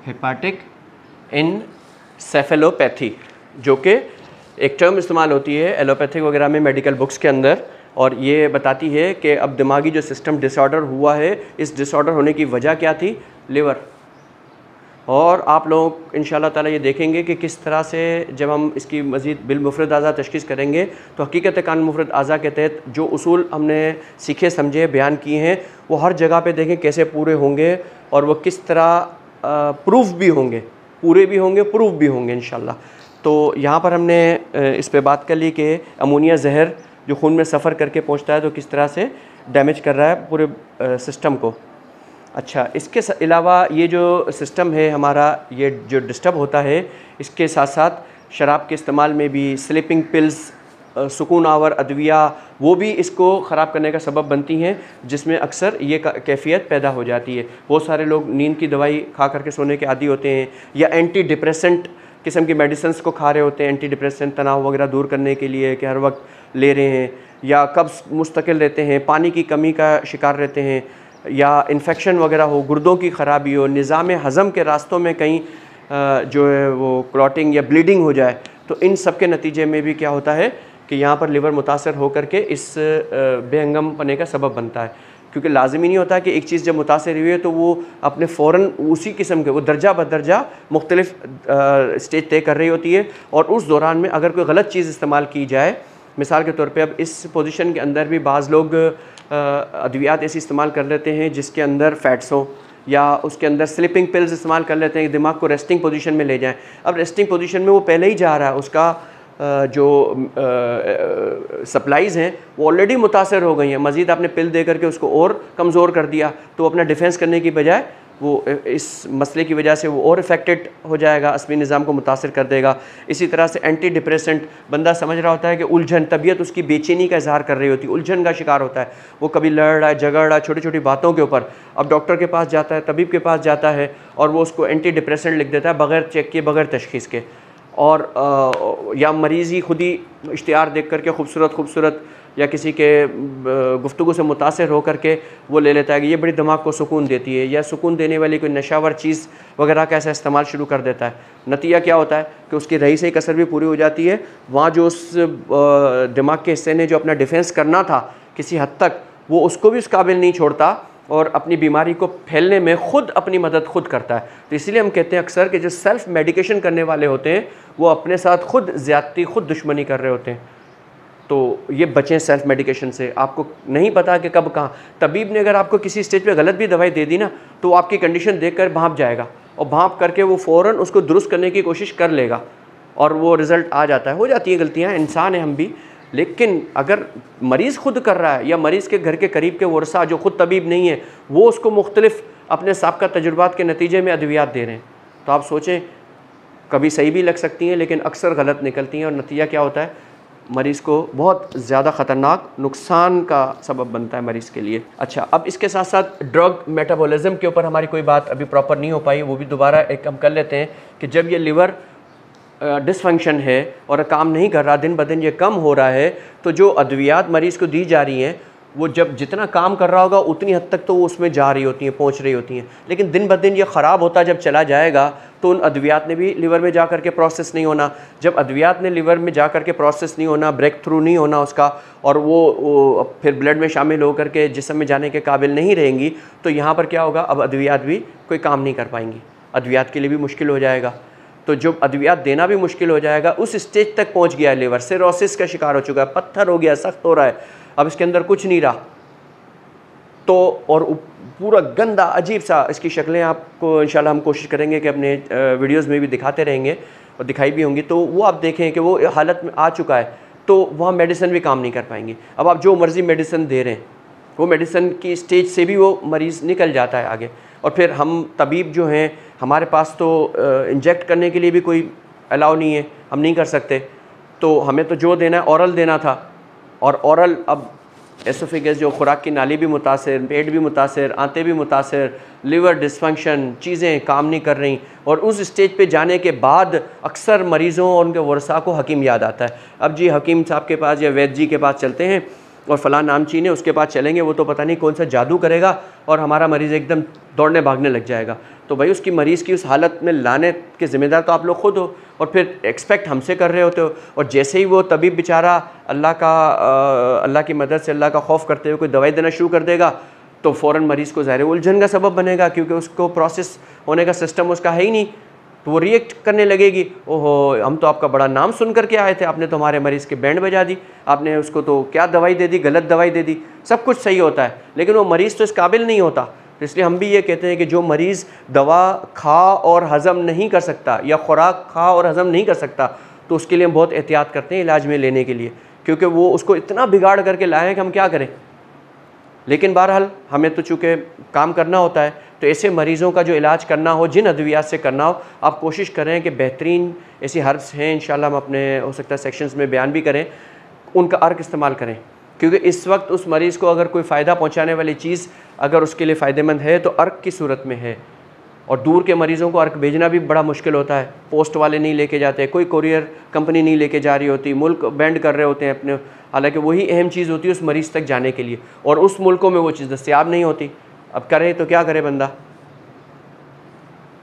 हेपाटिक एनसेफेलोपैथी जो कि एक टर्म इस्तेमाल होती है एलोपैथिक वगैरह में मेडिकल बुक्स के अंदर, और ये बताती है कि अब दिमागी जो सिस्टम डिसऑर्डर हुआ है, इस डिसऑर्डर होने की वजह क्या थी? लिवर। और आप लोग इंशाल्लाह ताला ये देखेंगे कि किस तरह से जब हम इसकी मज़ीद बिलमुफ़रद आज़ा तशख़ीस करेंगे तो हकीकत कान मुफ़रद आज़ा के तहत जो उसूल हमने सीखे समझे बयान किए हैं वो हर जगह पे देखें कैसे पूरे होंगे और वो किस तरह प्रूफ भी होंगे, पूरे भी होंगे, प्रूफ भी होंगे इंशाल्लाह। तो यहाँ पर हमने इस पे बात कर ली कि अमोनिया जहर जो खून में सफ़र करके पहुँचता है तो किस तरह से डैमेज कर रहा है पूरे सिस्टम को। अच्छा, इसके अलावा ये जो सिस्टम है हमारा, ये जो डिस्टर्ब होता है, इसके साथ साथ शराब के इस्तेमाल में भी, स्लीपिंग पिल्स, सुकून आवर अद्विया, वो भी इसको ख़राब करने का सबब बनती हैं, जिसमें अक्सर ये कैफियत पैदा हो जाती है। बहुत सारे लोग नींद की दवाई खा करके सोने के आदी होते हैं, या एंटी डिप्रेसेंट किस्म की मेडिसिन को खा रहे होते हैं, एंटी डिप्रेसेंट तनाव वगैरह दूर करने के लिए कि हर वक्त ले रहे हैं, या कब्ज़ मुस्तकिल रहते हैं, पानी की कमी का शिकार रहते हैं, या इन्फेक्शन वगैरह हो, गुर्दों की ख़राबी हो, निज़ाम हज़म के रास्तों में कहीं जो है वो क्लॉटिंग या ब्लीडिंग हो जाए, तो इन सब के नतीजे में भी क्या होता है कि यहाँ पर लिवर मुतासर होकर के इस बेहंगम पने का सबब बनता है। क्योंकि लाजमी नहीं होता कि एक चीज़ जब मुतासर हुई है तो वो अपने फ़ौरन उसी किस्म के, वो दर्जा बदर्जा मुख्तलिफ स्टेज तय कर रही होती है, और उस दौरान में अगर कोई गलत चीज़ इस्तेमाल की जाए, मिसाल के तौर पे अब इस पोजीशन के अंदर भी बाज़ लोग अद्वियात ऐसी इस्तेमाल कर लेते हैं जिसके अंदर फ़ैट्स हों, या उसके अंदर स्लीपिंग पिल्स इस्तेमाल कर लेते हैं कि दिमाग को रेस्टिंग पोजीशन में ले जाएं। अब रेस्टिंग पोजीशन में वो पहले ही जा रहा है, उसका जो सप्लाईज़ हैं वो ऑलरेडी मुतासर हो गई हैं, मज़ीद आपने पिल दे करके उसको और कमज़ोर कर दिया, तो अपना डिफेंस करने की बजाय वो इस मसले की वजह से वो और इफ़ेक्टेड हो जाएगा, असमी निज़ाम को मुतासर कर देगा। इसी तरह से एंटी डिप्रेसेंट, बंदा समझ रहा होता है कि उलझन, तबीयत उसकी बेचैनी का इजहार कर रही होती है, उलझन का शिकार होता है, वो कभी लड़ रहा है, झगड़ रहा है छोटी छोटी बातों के ऊपर। अब डॉक्टर के पास जाता है, तबीब के पास जाता है, और वो उसको एंटी डिप्रेसेंट लिख देता है बग़ैर चेक किए, बग़ैर तशख़ीस के, और या मरीज़ ही खुद ही इश्तिहार देख करके खूबसूरत या किसी के गुफ्तगू से मुतासर हो करके वो ले लेता है कि ये बड़ी दिमाग को सुकून देती है, या सुकून देने वाली कोई नशावर चीज़ वगैरह का ऐसा इस्तेमाल शुरू कर देता है। नतीजा क्या होता है कि उसकी रही सही कसर भी पूरी हो जाती है, वहाँ जो उस दिमाग के हिस्से ने जो अपना डिफेंस करना था किसी हद तक, वो उसको भी उस काबिल नहीं छोड़ता, और अपनी बीमारी को फैलने में ख़ुद अपनी मदद खुद करता है। तो इसलिए हम कहते हैं अक्सर कि जो सेल्फ़ मेडिकेशन करने वाले होते हैं वो अपने साथ खुद ज़्यादती, खुद दुश्मनी कर रहे होते हैं। तो ये बचें सेल्फ़ मेडिकेशन से। आपको नहीं पता कि कब कहाँ तबीब ने अगर आपको किसी स्टेज पे गलत भी दवाई दे दी ना, तो वो आपकी कंडीशन देखकर भांप जाएगा, और भांप करके वो फ़ौरन उसको दुरुस्त करने की कोशिश कर लेगा, और वो रिज़ल्ट आ जाता है। हो जाती हैं गलतियाँ, इंसान है हम भी, लेकिन अगर मरीज़ खुद कर रहा है, या मरीज़ के घर के करीब के वर्सा जो खुद तबीब नहीं है वो उसको मुख्तलिफ अपने साबिक़ा तजुर्बात के नतीजे में अद्वियात दे रहे हैं, तो आप सोचें, कभी सही भी लग सकती हैं लेकिन अक्सर गलत निकलती हैं, और नतीजा क्या होता है, मरीज़ को बहुत ज़्यादा ख़तरनाक नुकसान का सबब बनता है मरीज़ के लिए। अच्छा, अब इसके साथ साथ ड्रग मेटाबॉलिज़्म के ऊपर हमारी कोई बात अभी प्रॉपर नहीं हो पाई, वो भी दोबारा एक हम कर लेते हैं कि जब ये लिवर डिसफंक्शन है और काम नहीं कर रहा, दिन ब दिन ये कम हो रहा है, तो जो अद्वियात मरीज़ को दी जा रही हैं वो जब जितना काम कर रहा होगा उतनी हद तक तो वो उसमें जा रही होती हैं, पहुंच रही होती हैं, लेकिन दिन ब दिन ये ख़राब होता जब चला जाएगा तो उन अद्वियात ने भी लिवर में जा कर के प्रोसेस नहीं होना। जब अद्वियात ने लिवर में जा कर के प्रोसेस नहीं होना, ब्रेक थ्रू नहीं होना उसका, और वो फिर ब्लड में शामिल होकर के जिस्म में जाने के काबिल नहीं रहेंगी, तो यहाँ पर क्या होगा, अब अद्वियात भी कोई काम नहीं कर पाएंगी, अद्वियात के लिए भी मुश्किल हो जाएगा। तो जो अद्वियात देना भी मुश्किल हो जाएगा, उस स्टेज तक पहुँच गया है लिवर, सिरोसिस का शिकार हो चुका है, पत्थर हो गया, सख्त हो रहा है, अब इसके अंदर कुछ नहीं रहा, तो और पूरा गंदा अजीब सा, इसकी शक्लें आपको इंशाल्लाह हम कोशिश करेंगे कि अपने वीडियोस में भी दिखाते रहेंगे और दिखाई भी होंगी, तो वो आप देखें कि वो हालत में आ चुका है, तो वहाँ मेडिसिन भी काम नहीं कर पाएंगी। अब आप जो मर्ज़ी मेडिसिन दे रहे हैं, वो मेडिसिन की स्टेज से भी वो मरीज़ निकल जाता है आगे, और फिर हम तबीब जो हैं, हमारे पास तो इंजेक्ट करने के लिए भी कोई अलाउ नहीं है, हम नहीं कर सकते, तो हमें तो जो देना है औरल देना था, और औरल अब एसोफेगस जो खुराक की नाली भी मुतासर, पेट भी मुतासर, आंतें भी मुतासर, लिवर डिसफंक्शन, चीज़ें काम नहीं कर रही, और उस स्टेज पे जाने के बाद अक्सर मरीज़ों और उनके वर्सा को हकीम याद आता है। अब जी हकीम साहब के पास या वैद्य जी के पास चलते हैं, और फ़लाँ नामचीन है उसके पास चलेंगे, वो तो पता नहीं कौन सा जादू करेगा और हमारा मरीज़ एकदम दौड़ने भागने लग जाएगा। तो भाई उसकी मरीज़ की उस हालत में लाने के ज़िम्मेदार तो आप लोग खुद हो, और फिर एक्सपेक्ट हमसे कर रहे होते हो, और जैसे ही वो तबीब बेचारा अल्लाह की मदद से, अल्लाह का खौफ करते हुए कोई दवाई देना शुरू कर देगा, तो फ़ौरन मरीज़ को ज़ाहिर उलझन का सबब बनेगा, क्योंकि उसको प्रोसेस होने का सिस्टम उसका है ही नहीं, तो वो रिएक्ट करने लगेगी, ओहो हम तो आपका बड़ा नाम सुन करके आए थे, आपने तो हमारे मरीज़ की बैंड बजा दी, आपने उसको तो क्या दवाई दे दी, गलत दवाई दे दी। सब कुछ सही होता है लेकिन वो मरीज़ तो इस काबिल नहीं होता। तो इसलिए हम भी ये कहते हैं कि जो मरीज़ दवा खा और हज़म नहीं कर सकता, या ख़ुराक खा और हज़म नहीं कर सकता, तो उसके लिए हम बहुत एहतियात करते हैं इलाज में लेने के लिए, क्योंकि वो उसको इतना बिगाड़ करके लाए हैं कि हम क्या करें। लेकिन बहरहाल हमें तो चूँकि काम करना होता है, तो ऐसे मरीज़ों का जो इलाज करना हो, जिन अद्वियात से करना हो, आप कोशिश करें कि बेहतरीन ऐसी हर्ब्स हैं, इंशाल्लाह हम अपने हो सकता है सेक्शंस में बयान भी करें, उनका अर्क इस्तेमाल करें, क्योंकि इस वक्त उस मरीज़ को अगर कोई फ़ायदा पहुँचाने वाली चीज़ अगर उसके लिए फ़ायदेमंद है तो अर्क की सूरत में है। और दूर के मरीज़ों को अर्क भेजना भी बड़ा मुश्किल होता है, पोस्ट वाले नहीं लेके जाते, कोई कोरियर कंपनी नहीं लेके जा रही होती, मुल्क बैंड कर रहे होते हैं अपने, हालांकि वही अहम चीज़ होती है उस मरीज़ तक जाने के लिए, और उस मुल्कों में वो चीज़ दस्तयाब नहीं होती। अब करे तो क्या करे बंदा,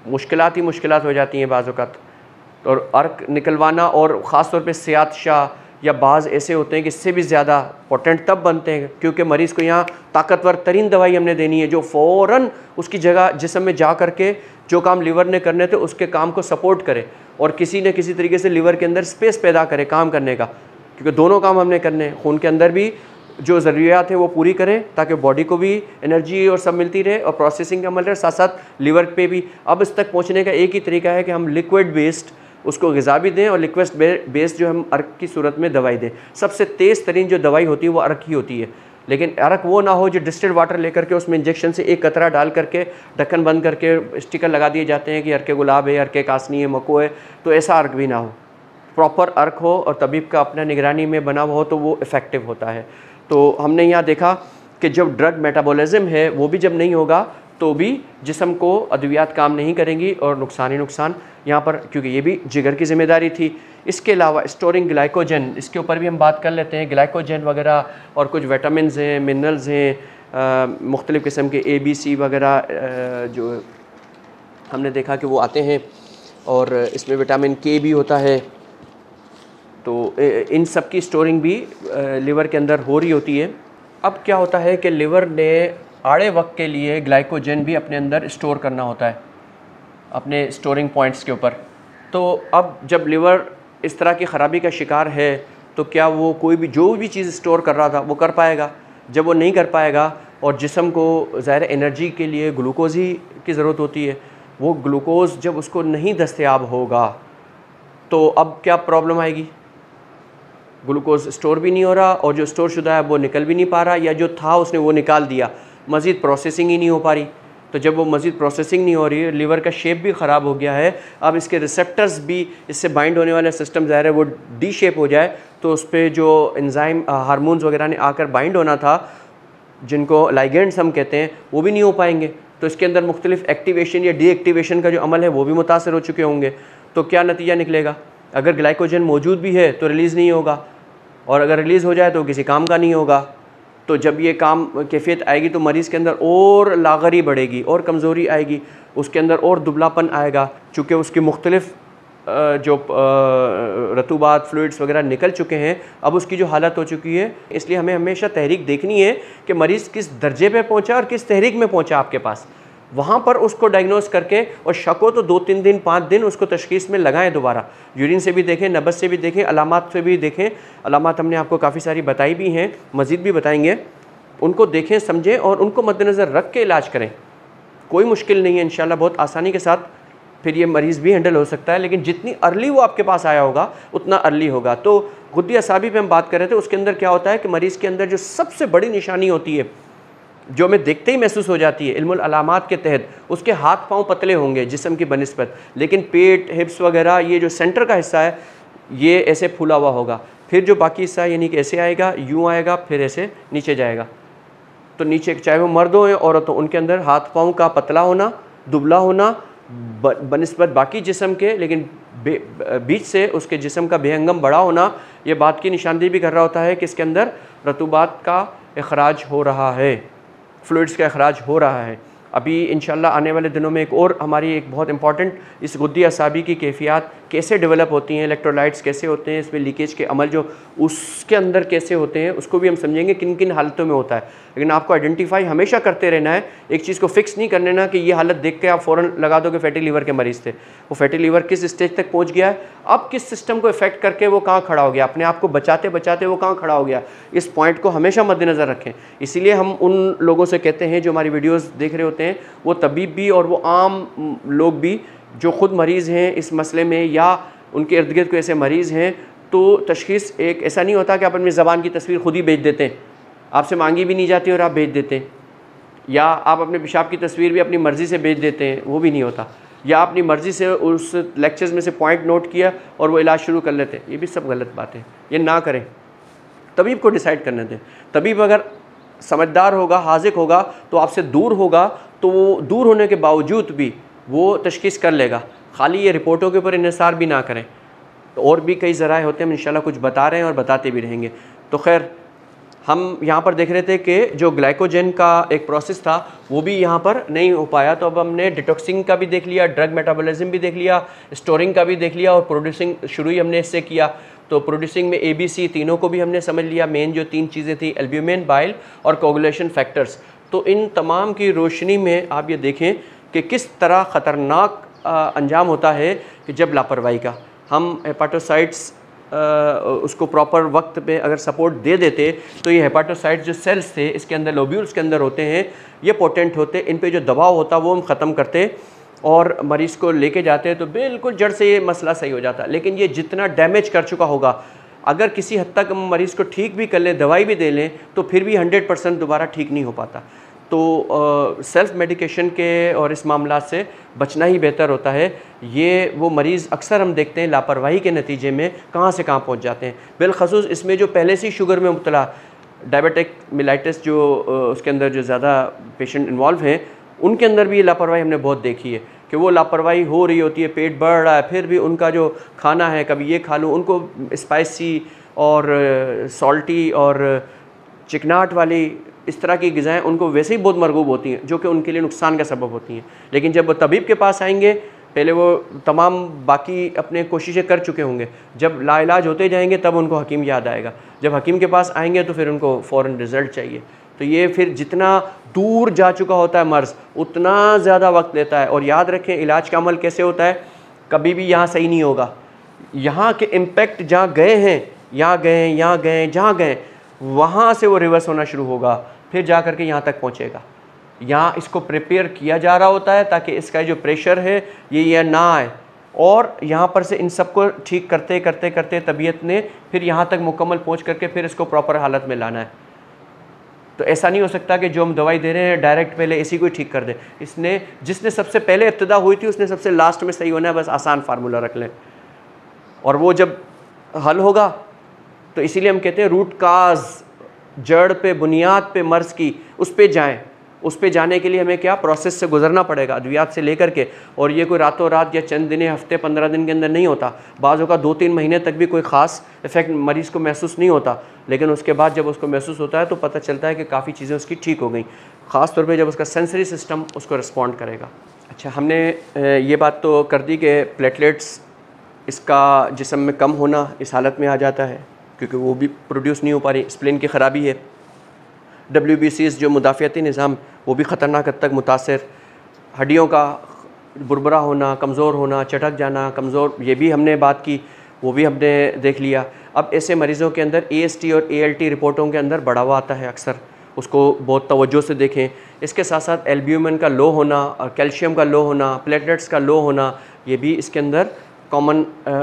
मुश्किलात ही मुश्किलात हो जाती हैं बाज़ औक़ात। और अर्क निकलवाना, और ख़ास तौर पे सियात शाह या बाज़ ऐसे होते हैं कि इससे भी ज़्यादा पोटेंट तब बनते हैं क्योंकि मरीज़ को यहाँ ताकतवर तरीन दवाई हमने देनी है जो फ़ौरन उसकी जगह जिस्म में जा करके जो काम लीवर ने करने थे उसके काम को सपोर्ट करे और किसी न किसी तरीके से लीवर के अंदर स्पेस पैदा करे काम करने का, क्योंकि दोनों काम हमने करने हैं। खून के अंदर भी जो ज़रूरियात है वो पूरी करें ताकि बॉडी को भी एनर्जी और सब मिलती रहे और प्रोसेसिंग का अमल रहे, साथ साथ लीवर पे भी। अब इस तक पहुँचने का एक ही तरीका है कि हम लिक्विड बेस्ड उसको ग़िज़ा भी दें और लिक्विड बेस्ड जो हम अर्क की सूरत में दवाई दें। सबसे तेज़ तरीन जो दवाई होती है वो अर्क ही होती है, लेकिन अर्क वो ना हो जो डिस्टिल्ड वाटर लेकर के उसमें इंजेक्शन से एक कतरा डाल करके ढक्कन बंद करके स्टिकर लगा दिए जाते हैं कि अर्क गुलाब है, अर्क कासनी है, मको है। तो ऐसा अर्क भी ना हो, प्रॉपर अर्क हो और तबीब का अपना निगरानी में बना हुआ हो तो वो इफ़ेक्टिव होता है। तो हमने यहाँ देखा कि जब ड्रग मेटाबॉलिज्म है वो भी जब नहीं होगा तो भी जिस्म को अद्वियात काम नहीं करेंगी और नुकसान ही नुकसान यहाँ पर, क्योंकि ये भी जिगर की ज़िम्मेदारी थी। इसके अलावा स्टोरिंग ग्लाइकोजन, इसके ऊपर भी हम बात कर लेते हैं। ग्लाइकोजन वगैरह और कुछ विटामिन्स हैं, मिनरल्स हैं, मुख्तलिफ़ किस्म के ABC वगैरह जो हमने देखा कि वो आते हैं और इसमें विटामिन K भी होता है। तो इन सब की स्टोरिंग भी लीवर के अंदर हो रही होती है। अब क्या होता है कि लीवर ने आड़े वक्त के लिए ग्लाइकोजन भी अपने अंदर स्टोर करना होता है अपने स्टोरिंग पॉइंट्स के ऊपर। तो अब जब लीवर इस तरह की ख़राबी का शिकार है तो क्या वो कोई भी जो भी चीज़ स्टोर कर रहा था वो कर पाएगा? जब वो नहीं कर पाएगा और जिस्म को ज़ाहिर एनर्जी के लिए ग्लूकोज ही की ज़रूरत होती है, वो ग्लूकोज जब उसको नहीं दस्तयाब होगा तो अब क्या प्रॉब्लम आएगी? ग्लूकोज स्टोर भी नहीं हो रहा और जो स्टोर शुदा है वो निकल भी नहीं पा रहा, या जो था उसने वो निकाल दिया, मज़ीद प्रोसेसिंग ही नहीं हो पा रही। तो जब वो मज़ीद प्रोसेसिंग नहीं हो रही है, लीवर का शेप भी ख़राब हो गया है, अब इसके रिसेप्टर्स भी, इससे बाइंड होने वाला सिस्टम ज़ाहिर है वो डी शेप हो जाए तो उस पर जो एंजाइम हार्मोन्स वगैरह ने आकर बाइंड होना था जिनको लाइगेंड्स हम कहते हैं वो भी नहीं हो पाएंगे। तो इसके अंदर मुख्तलिफ एक्टिवेशन या डीएक्टिवेशन का जो अमल है वो भी मुतासर हो चुके होंगे। तो क्या नतीजा निकलेगा? अगर ग्लाइकोजन मौजूद भी है तो रिलीज़ नहीं होगा, और अगर रिलीज़ हो जाए तो किसी काम का नहीं होगा। तो जब ये काम कैफियत आएगी तो मरीज़ के अंदर और लागरी बढ़ेगी और कमज़ोरी आएगी, उसके अंदर और दुबलापन आएगा, चूँकि उसकी मुख्तलिफ जो रतूबात फ्लूइड्स वगैरह निकल चुके हैं, अब उसकी जो हालत हो चुकी है। इसलिए हमें हमेशा तहरीक देखनी है कि मरीज़ किस दर्जे पे पहुंचा और किस तहरीक में पहुंचा आपके पास, वहाँ पर उसको डायग्नोस करके, और शक हो तो 2-3 दिन 5 दिन उसको तशख़ीस में लगाएं। दोबारा यूरिन से भी देखें, नब्ज़ से भी देखें, अलामात से भी देखें। अलामात हमने आपको काफ़ी सारी बताई भी हैं, मज़ीद भी बताएंगे, उनको देखें समझें और उनको मद्देनज़र रख के इलाज करें। कोई मुश्किल नहीं है, इंशाल्लाह बहुत आसानी के साथ फिर ये मरीज़ भी हैंडल हो सकता है। लेकिन जितनी अर्ली वो आपके पास आया होगा उतना अर्ली होगा। तो गुद्दी असाबी पे हम बात कर रहे थे, उसके अंदर क्या होता है कि मरीज़ के अंदर जो सबसे बड़ी निशानी होती है जो हमें देखते ही महसूस हो जाती है इल्मुल अलामात के तहत, उसके हाथ पाँव पतले होंगे जिस्म की बनिस्बत, लेकिन पेट, हिप्स वगैरह ये जो सेंटर का हिस्सा है ये ऐसे फूला हुआ होगा। फिर जो बाकी हिस्सा है यानी कि ऐसे आएगा, यूँ आएगा, फिर ऐसे नीचे जाएगा। तो नीचे चाहे वो मर्द हो या औरत हो, उनके अंदर हाथ पाँव का पतला होना, दुबला होना बनिस्बत बाकी जिस्म के, लेकिन बीच से उसके जिस्म का बेहंगम बड़ा होना, ये बात की निशानदेही भी कर रहा होता है कि इसके अंदर रतूबात का अखराज हो रहा है, फ्लूइड्स का अखराज हो रहा है। अभी इंशाल्लाह आने वाले दिनों में एक और हमारी एक बहुत इंपॉर्टेंट इस गुद्दी असाबी की कैफियत कैसे डेवलप होती हैं, इलेक्ट्रोलाइट्स कैसे होते हैं, इसमें लीकेज के अमल जो उसके अंदर कैसे होते हैं, उसको भी हम समझेंगे किन किन हालतों में होता है। लेकिन आपको आइडेंटिफाई हमेशा करते रहना है, एक चीज़ को फिक्स नहीं करने ना कि ये हालत देख के आप फ़ौरन लगा दो कि फैटी लीवर के मरीज़ थे। वो फैटी लीवर किस स्टेज तक पहुँच गया है, अब किस सिस्टम को इफेक्ट करके वो कहाँ खड़ा हो गया, अपने आप को बचाते बचाते वो कहाँ खड़ा हो गया, इस पॉइंट को हमेशा मद्देनज़र रखें। इसीलिए हम उन लोगों से कहते हैं जो हमारी वीडियोज़ देख रहे होते हैं, वो तबीब भी और वो आम लोग भी जो ख़ुद मरीज़ हैं इस मसले में या उनके इर्द गिर्द कोई ऐसे मरीज़ हैं, तो तशख़ीस एक ऐसा नहीं होता कि आप अपनी ज़बान की तस्वीर खुद ही भेज देते हैं, आपसे मांगी भी नहीं जाती और आप भेज देते हैं, या आप अपने पेशाब की तस्वीर भी अपनी मर्ज़ी से भेज देते हैं, वो भी नहीं होता, या अपनी मर्ज़ी से उस लेक्चर्स में से पॉइंट नोट किया और वो इलाज शुरू कर लेते हैं। ये भी सब गलत बात है, ये ना करें, तबीब को डिसाइड करने दें। तबीब अगर समझदार होगा, हाज़िक होगा, तो आपसे दूर होगा, तो वो दूर होने के बावजूद भी वो तशख़ीस कर लेगा। खाली ये रिपोर्टों के ऊपर इन्हिसार भी ना करें, तो और भी कई ज़राए होते हैं, हम इंशाल्लाह कुछ बता रहे हैं और बताते भी रहेंगे। तो खैर हम यहाँ पर देख रहे थे कि जो ग्लाइकोजन का एक प्रोसेस था वो भी यहाँ पर नहीं हो पाया, तो अब हमने डिटॉक्सिंग का भी देख लिया, ड्रग मेटाबॉलिज्म भी देख लिया, स्टोरिंग का भी देख लिया, और प्रोड्यूसिंग शुरू ही हमने इससे किया। तो प्रोड्यूसिंग में ABC तीनों को भी हमने समझ लिया। मेन जो 3 चीज़ें थी, एल्ब्यूमिन, बाइल और कोगुलेशन फैक्टर्स। तो इन तमाम की रोशनी में आप ये देखें कि किस तरह ख़तरनाक अंजाम होता है कि जब लापरवाही का हम हेपाटोसाइट्स उसको प्रॉपर वक्त पे अगर सपोर्ट दे देते तो ये हेपाटोसाइट्स जो सेल्स थे इसके अंदर, लोब्यूल्स के अंदर होते हैं, ये पोटेंट होते, इन पे जो दबाव होता वो हम ख़त्म करते और मरीज़ को लेके जाते तो बिल्कुल जड़ से ये मसला सही हो जाता। लेकिन ये जितना डैमेज कर चुका होगा, अगर किसी हद तक हम मरीज़ को ठीक भी कर लें, दवाई भी दे लें, तो फिर भी 100% दोबारा ठीक नहीं हो पाता। तो सेल्फ़ मेडिकेशन के और इस मामला से बचना ही बेहतर होता है। ये वो मरीज़ अक्सर हम देखते हैं लापरवाही के नतीजे में कहाँ से कहाँ पहुँच जाते हैं। बिलखसूस इसमें जो पहले से ही शुगर में मुब्तला, डायबिटिक मिलाइटिस जो उसके अंदर जो ज़्यादा पेशेंट इन्वॉल्व हैं, उनके अंदर भी ये लापरवाही हमने बहुत देखी है कि वो लापरवाही हो रही होती है, पेट बढ़ रहा है, फिर भी उनका जो खाना है कभी ये खा लूँ, उनको स्पाइसी और सॉल्टी और चिकनाहट वाली इस तरह की ग़िज़ाएँ उनको वैसे ही बहुत मरगूब होती हैं, जो कि उनके लिए नुकसान का सबब होती हैं। लेकिन जब वो तबीब के पास आएंगे, पहले वो तमाम बाकी अपने कोशिशें कर चुके होंगे, जब लाइलाज होते जाएंगे तब उनको हकीम याद आएगा। जब हकीम के पास आएंगे तो फिर उनको फ़ौरन रिज़ल्ट चाहिए। तो ये फिर जितना दूर जा चुका होता है मर्ज़, उतना ज़्यादा वक्त लेता है। और याद रखें, इलाज का अमल कैसे होता है, कभी भी यहाँ सही नहीं होगा। यहाँ के इम्पेक्ट जहाँ गए हैं, यहाँ गए, यहाँ गए, जहाँ गए, वहाँ से वो रिवर्स होना शुरू होगा, फिर जा कर के यहाँ तक पहुँचेगा। यहाँ इसको प्रिपेयर किया जा रहा होता है ताकि इसका जो प्रेशर है ये ना आए, और यहाँ पर से इन सब को ठीक करते करते करते तबीयत ने फिर यहाँ तक मुकम्मल पहुँच करके फिर इसको प्रॉपर हालत में लाना है। तो ऐसा नहीं हो सकता कि जो हम दवाई दे रहे हैं डायरेक्ट पहले इसी को ही ठीक कर दे। इसने जिसने सबसे पहले इब्तिदा हुई थी उसने सबसे लास्ट में सही होना है, बस आसान फार्मूला रख लें और वो जब हल होगा। तो इसीलिए हम कहते हैं रूट काज, जड़ पे, बुनियाद पे मर्ज़ की, उस पे जाएं। उस पे जाने के लिए हमें क्या प्रोसेस से गुजरना पड़ेगा, अद्वियात से लेकर के। और ये कोई रातों रात या चंद दिन, हफ्ते 15 दिन के अंदर नहीं होता। बाज़ों का 2-3 महीने तक भी कोई ख़ास इफ़ेक्ट मरीज़ को महसूस नहीं होता, लेकिन उसके बाद जब उसको महसूस होता है तो पता चलता है कि काफ़ी चीज़ें उसकी ठीक हो गई, ख़ास तौर पे जब उसका सेंसरी सिस्टम उसको रिस्पॉन्ड करेगा। अच्छा, हमने ये बात तो कर दी कि प्लेटलेट्स इसका जिस्म में कम होना इस हालत में आ जाता है क्योंकि वो भी प्रोड्यूस नहीं हो पा रही, स्प्लीन की ख़राबी है। WBCs जो मुदाफ़ियाती निज़ाम, वो भी ख़तरनाक हद तक मुतासर, हड्डियों का बुरबरा होना, कमज़ोर होना, चटक जाना, कमज़ोर, ये भी हमने बात की, वो भी हमने देख लिया। अब ऐसे मरीज़ों के अंदर AST और ALT रिपोर्टों के अंदर बढ़ावा आता है अक्सर, उसको बहुत तवज्जो से देखें। इसके साथ साथ एल्ब्यूमिन का लो होना और कैल्शियम का लो होना, प्लेटलेट्स का लो होना, ये भी इसके अंदर कॉमन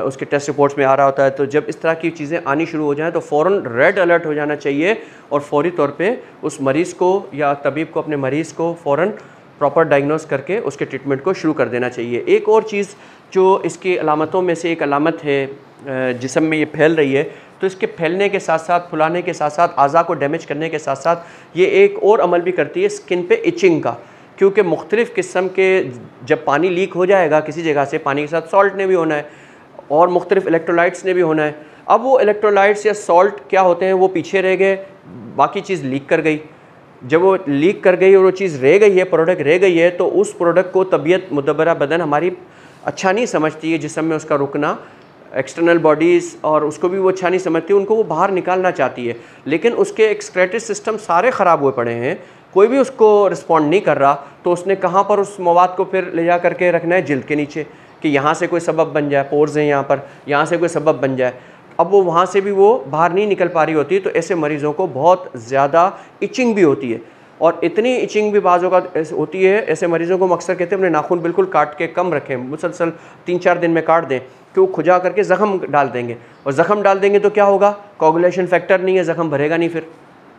उसके टेस्ट रिपोर्ट्स में आ रहा होता है। तो जब इस तरह की चीज़ें आनी शुरू हो जाएं तो फ़ौरन रेड अलर्ट हो जाना चाहिए और फौरी तौर पे उस मरीज़ को या तबीब को अपने मरीज़ को फ़ौरन प्रॉपर डायग्नोस करके उसके ट्रीटमेंट को शुरू कर देना चाहिए। एक और चीज़ जो इसकी अलामतों में से एक अलामत है, जिस्म में ये फैल रही है, तो इसके फैलने के साथ साथ, फुलाने के साथ साथ, अज़ा को डैमेज करने के साथ साथ ये एक और अमल भी करती है स्किन पे इचिंग का। क्योंकि मुख्तलिफ़ किस्म के, जब पानी लीक हो जाएगा किसी जगह से, पानी के साथ सॉल्ट ने भी होना है और मुख्तलिफ़ इलेक्ट्रोलाइट्स ने भी होना है। अब वो इलेक्ट्रोलाइट्स या सॉल्ट क्या होते हैं, वो पीछे रह गए, बाकी चीज़ लीक कर गई। जब वो लीक कर गई और वो चीज़ रह गई है, प्रोडक्ट रह गई है, तो उस प्रोडक्ट को तबीयत मुदब्बरा बदन हमारी अच्छा नहीं समझती है, जिस्म में उसका रुकना, एक्सटर्नल बॉडीज़, और उसको भी वो अच्छा नहीं समझती, उनको वो बाहर निकालना चाहती है। लेकिन उसके एक्सक्रेटरी सिस्टम सारे ख़राब हुए पड़े हैं, कोई भी उसको रिस्पॉन्ड नहीं कर रहा। तो उसने कहाँ पर उस मवाद को फिर ले जा करके रखना है, जिल्द के नीचे, कि यहाँ से कोई सबब बन जाए, पोर्स हैं यहाँ पर, यहाँ से कोई सबब बन जाए। अब वो वहाँ से भी वो बाहर नहीं निकल पा रही होती, तो ऐसे मरीज़ों को बहुत ज़्यादा इचिंग भी होती है। और इतनी इचिंग भी बाज़ों का होती है, ऐसे मरीज़ों को हम अक्सर कहते हैं अपने नाखून बिल्कुल काट के कम रखें, मुसलसल 3-4 दिन में काट दें, कि वो खुजा करके ज़ख़म डाल देंगे। और ज़ख़म डाल देंगे तो क्या होगा, कोगुलेशन फैक्टर नहीं है, ज़ख़म भरेगा नहीं, फिर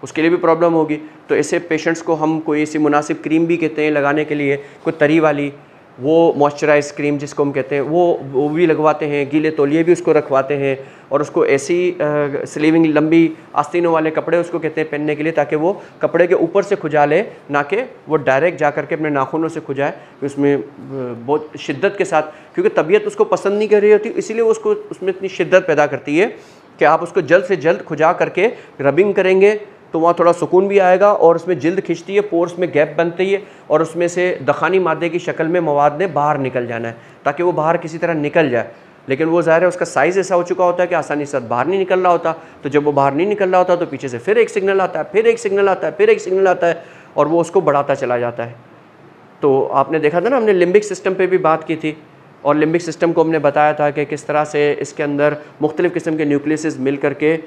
उसके लिए भी प्रॉब्लम होगी। तो ऐसे पेशेंट्स को हम कोई ऐसी मुनासिब क्रीम भी कहते हैं लगाने के लिए, कोई तरी वाली, वो मॉइस्चराइज क्रीम जिसको हम कहते हैं, वो भी लगवाते हैं। गीले तौलिए भी उसको रखवाते हैं, और उसको ऐसी स्लीविंग लंबी आस्तीनों वाले कपड़े उसको कहते हैं पहनने के लिए, ताकि वो कपड़े के ऊपर से खुजा ले, ना कि वो डायरेक्ट जा करके अपने नाखूनों से खुजाए, उसमें बहुत शिद्दत के साथ, क्योंकि तबीयत उसको पसंद नहीं कर रही होती, इसीलिए उसको उसमें इतनी शिद्दत पैदा करती है कि आप उसको जल्द से जल्द खुजा करके रबिंग करेंगे तो वहाँ थोड़ा सुकून भी आएगा और उसमें जल्द खिंचती है, पोर्स में गैप बनती है और उसमें से दखानी मादे की शक्ल में मवाद ने बाहर निकल जाना है ताकि वो बाहर किसी तरह निकल जाए। लेकिन वो ज़ाहिर है उसका साइज़ ऐसा हो चुका होता है कि आसानी से बाहर नहीं निकल रहा होता। तो जब वो बाहर नहीं निकल रहा होता तो पीछे से फिर एक सिग्नल आता है, फिर एक सिग्नल आता है, फिर एक सिग्नल आता है और वो उसको बढ़ाता चला जाता है। तो आपने देखा था ना, हमने लिम्बिक सिस्टम पे भी बात की थी और लिम्बिक सिस्टम को हमने बताया था कि किस तरह से इसके अंदर मुख्तलिफ़ किस्म के न्यूक्लियस मिल करके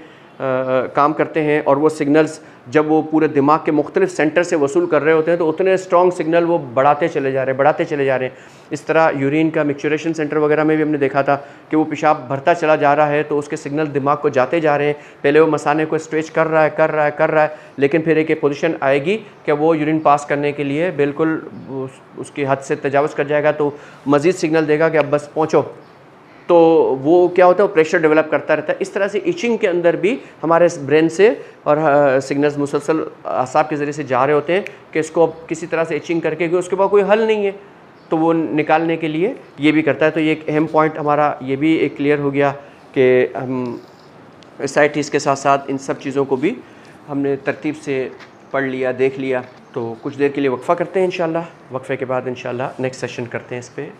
काम करते हैं और वो सिग्नल्स जब वो पूरे दिमाग के मुख्तलिफ सेंटर से वसूल कर रहे होते हैं तो उतने स्ट्रॉन्ग सिग्नल वो बढ़ाते चले जा रहे हैं। इस तरह यूरिन का मिक्सचरेशन सेंटर वगैरह में भी हमने देखा था कि वो पेशाब भरता चला जा रहा है तो उसके सिग्नल दिमाग को जाते जा रहे हैं। पहले वो मसाने को स्ट्रेच कर रहा है लेकिन फिर एक पोजीशन आएगी कि वो यूरिन पास करने के लिए बिल्कुल उसकी हद से तजावज़ कर जाएगा तो मज़ीद सिग्नल देगा कि अब बस पहुँचो। तो वो क्या होता है, वो प्रेशर डेवलप करता रहता है। इस तरह से इचिंग के अंदर भी हमारे ब्रेन से और सिग्नल्स मुसलसल असाब के ज़रिए से जा रहे होते हैं कि इसको अब किसी तरह से इचिंग करके, उसके बाद कोई हल नहीं है तो वो निकालने के लिए ये भी करता है। तो ये एक अहम पॉइंट हमारा ये भी एक क्लियर हो गया कि हम एसाइटिस के साथ साथ इन सब चीज़ों को भी हमने तरतीब से पढ़ लिया, देख लिया। तो कुछ देर के लिए वक्फ़ा करते हैं इंशाल्लाह, वक्फ़े के बाद इंशाल्लाह नेक्स्ट सेशन करते हैं इस पर।